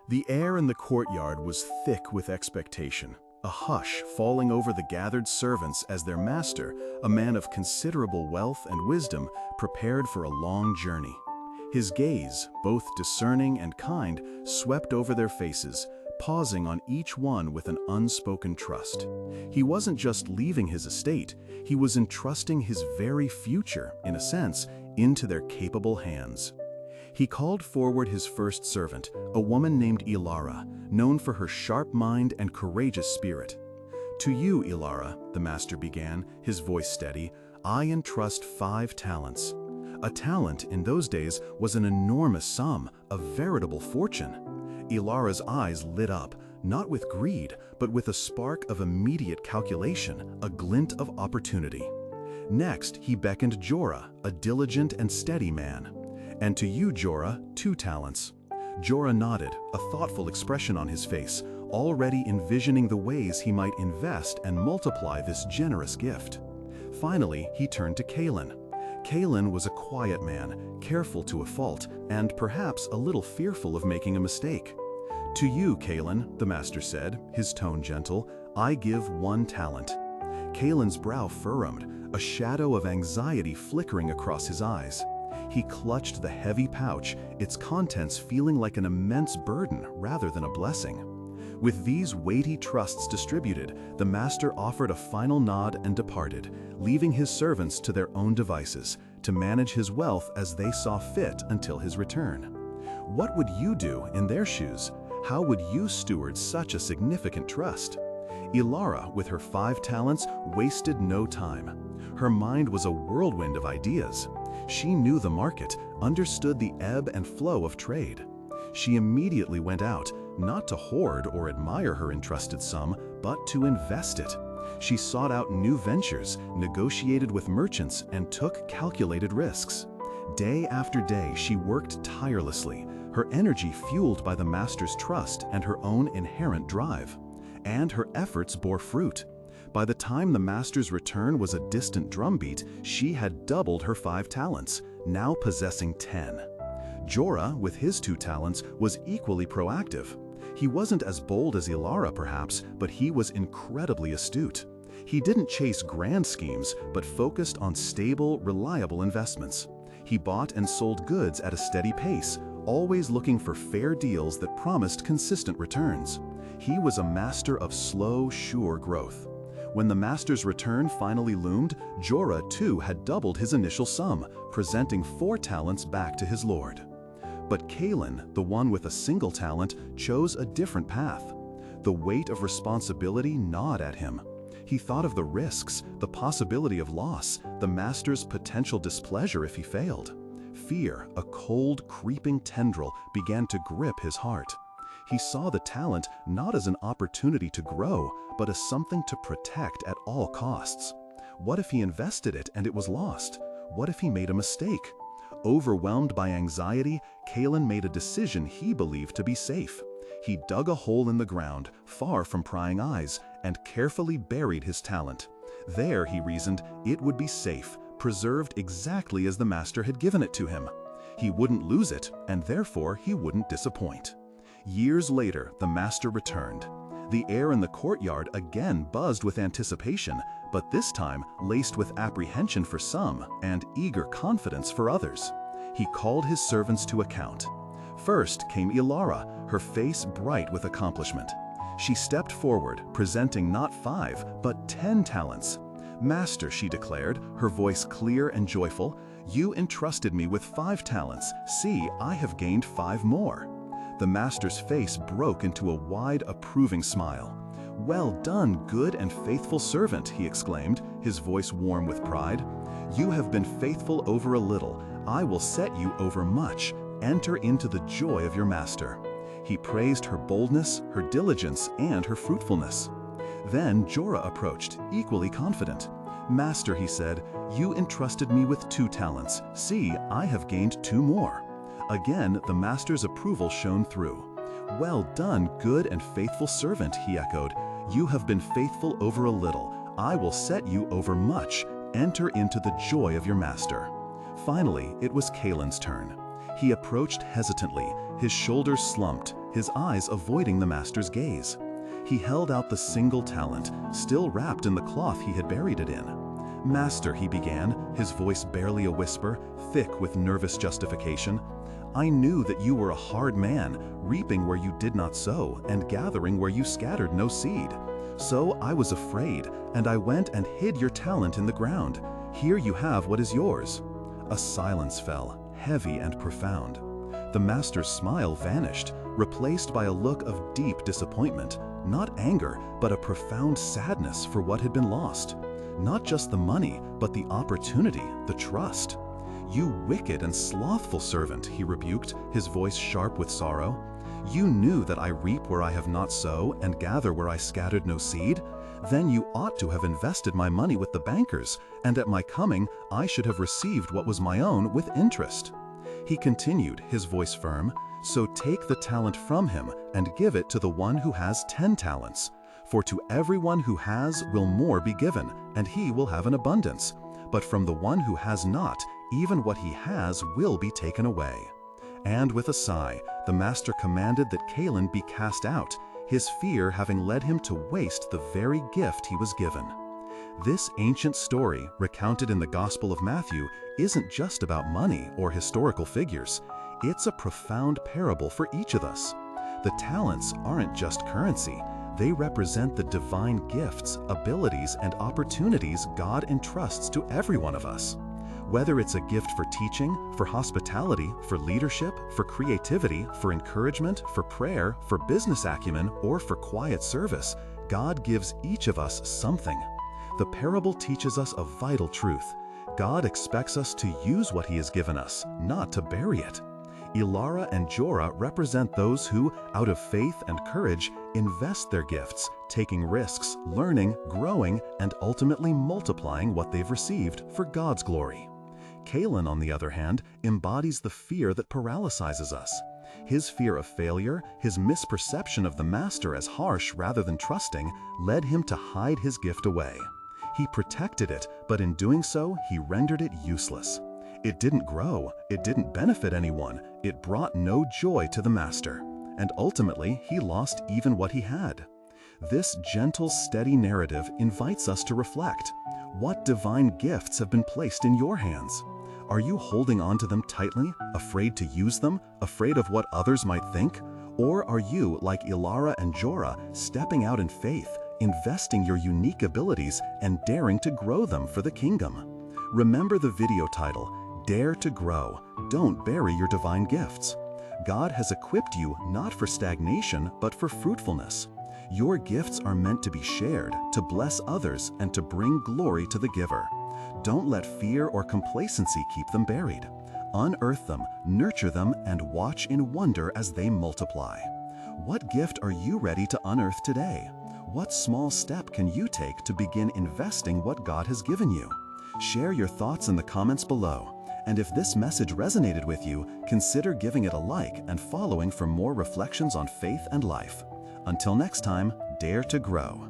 The air in the courtyard was thick with expectation, a hush falling over the gathered servants as their master, a man of considerable wealth and wisdom, prepared for a long journey. His gaze, both discerning and kind, swept over their faces, pausing on each one with an unspoken trust. He wasn't just leaving his estate, he was entrusting his very future, in a sense, into their capable hands. He called forward his first servant, a woman named Ilara, known for her sharp mind and courageous spirit. "To you, Ilara," the master began, his voice steady, "I entrust 5 talents. A talent in those days was an enormous sum, a veritable fortune." Ilara's eyes lit up, not with greed, but with a spark of immediate calculation, a glint of opportunity. Next, he beckoned Jorah, a diligent and steady man. "And to you, Jorah, 2 talents. Jorah nodded, a thoughtful expression on his face, already envisioning the ways he might invest and multiply this generous gift. Finally, he turned to Kaelin. Kaelin was a quiet man, careful to a fault, and perhaps a little fearful of making a mistake. "To you, Kaelin," the master said, his tone gentle, "I give 1 talent." Kaelin's brow furrowed, a shadow of anxiety flickering across his eyes. He clutched the heavy pouch, its contents feeling like an immense burden rather than a blessing. With these weighty trusts distributed, the master offered a final nod and departed, leaving his servants to their own devices, to manage his wealth as they saw fit until his return. What would you do in their shoes? How would you steward such a significant trust? Ilara, with her 5 talents, wasted no time. Her mind was a whirlwind of ideas. She knew the market, understood the ebb and flow of trade. She immediately went out, not to hoard or admire her entrusted sum, but to invest it. She sought out new ventures, negotiated with merchants, and took calculated risks. Day after day, she worked tirelessly, her energy fueled by the master's trust and her own inherent drive. And her efforts bore fruit. By the time the master's return was a distant drumbeat, she had doubled her 5 talents, now possessing 10. Jorah, with his 2 talents, was equally proactive. He wasn't as bold as Ilara, perhaps, but he was incredibly astute. He didn't chase grand schemes, but focused on stable, reliable investments. He bought and sold goods at a steady pace, always looking for fair deals that promised consistent returns. He was a master of slow, sure growth. When the master's return finally loomed, Jorah too had doubled his initial sum, presenting 4 talents back to his lord. But Kaelin, the one with a single talent, chose a different path. The weight of responsibility gnawed at him. He thought of the risks, the possibility of loss, the master's potential displeasure if he failed. Fear, a cold, creeping tendril, began to grip his heart. He saw the talent not as an opportunity to grow, but as something to protect at all costs. What if he invested it and it was lost? What if he made a mistake? Overwhelmed by anxiety, Kaelin made a decision he believed to be safe. He dug a hole in the ground, far from prying eyes, and carefully buried his talent. There, he reasoned, it would be safe, preserved exactly as the master had given it to him. He wouldn't lose it, and therefore he wouldn't disappoint. Years later, the master returned. The air in the courtyard again buzzed with anticipation, but this time laced with apprehension for some and eager confidence for others. He called his servants to account. First came Ilara, her face bright with accomplishment. She stepped forward, presenting not 5, but 10 talents. "Master," she declared, her voice clear and joyful, "you entrusted me with 5 talents. See, I have gained 5 more." The master's face broke into a wide, approving smile. "Well done, good and faithful servant," he exclaimed, his voice warm with pride. "You have been faithful over a little. I will set you over much. Enter into the joy of your master." He praised her boldness, her diligence, and her fruitfulness. Then Jorah approached, equally confident. "Master," he said, "you entrusted me with 2 talents. See, I have gained 2 more." Again, the master's approval shone through. "Well done, good and faithful servant," he echoed. "You have been faithful over a little. I will set you over much. Enter into the joy of your master." Finally, it was Kaelin's turn. He approached hesitantly, His shoulders slumped, his eyes avoiding the master's gaze. He held out the single talent, still wrapped in the cloth he had buried it in. "Master," he began, his voice barely a whisper, thick with nervous justification, "I knew that you were a hard man, reaping where you did not sow, and gathering where you scattered no seed. So I was afraid, and I went and hid your talent in the ground. Here you have what is yours." A silence fell, heavy and profound. The master's smile vanished, replaced by a look of deep disappointment, not anger, but a profound sadness for what had been lost. Not just the money, but the opportunity, the trust. "You wicked and slothful servant," he rebuked, his voice sharp with sorrow. "You knew that I reap where I have not sown, and gather where I scattered no seed? Then you ought to have invested my money with the bankers, and at my coming I should have received what was my own with interest." He continued, his voice firm, "So take the talent from him and give it to the one who has 10 talents. For to everyone who has will more be given, and he will have an abundance. But from the one who has not, even what he has will be taken away." And with a sigh, the master commanded that Caleb be cast out, his fear having led him to waste the very gift he was given. This ancient story, recounted in the Gospel of Matthew, isn't just about money or historical figures. It's a profound parable for each of us. The talents aren't just currency. They represent the divine gifts, abilities, and opportunities God entrusts to every one of us. Whether it's a gift for teaching, for hospitality, for leadership, for creativity, for encouragement, for prayer, for business acumen, or for quiet service, God gives each of us something. The parable teaches us a vital truth. God expects us to use what He has given us, not to bury it. Ilara and Jorah represent those who, out of faith and courage, invest their gifts, taking risks, learning, growing, and ultimately multiplying what they've received for God's glory. Caleb, on the other hand, embodies the fear that paralyzes us. His fear of failure, his misperception of the master as harsh rather than trusting, led him to hide his gift away. He protected it, but in doing so, he rendered it useless. It didn't grow, it didn't benefit anyone, it brought no joy to the master, and ultimately he lost even what he had. This gentle, steady narrative invites us to reflect. What divine gifts have been placed in your hands? Are you holding on to them tightly, afraid to use them, afraid of what others might think? Or are you, like Ilara and Jorah, stepping out in faith, investing your unique abilities and daring to grow them for the kingdom? Remember the video title, Dare to Grow, Don't Bury Your Divine Gifts. God has equipped you not for stagnation, but for fruitfulness. Your gifts are meant to be shared, to bless others, and to bring glory to the giver. Don't let fear or complacency keep them buried. Unearth them, nurture them, and watch in wonder as they multiply. What gift are you ready to unearth today? What small step can you take to begin investing what God has given you? Share your thoughts in the comments below. And if this message resonated with you, consider giving it a like and following for more reflections on faith and life. Until next time, dare to grow.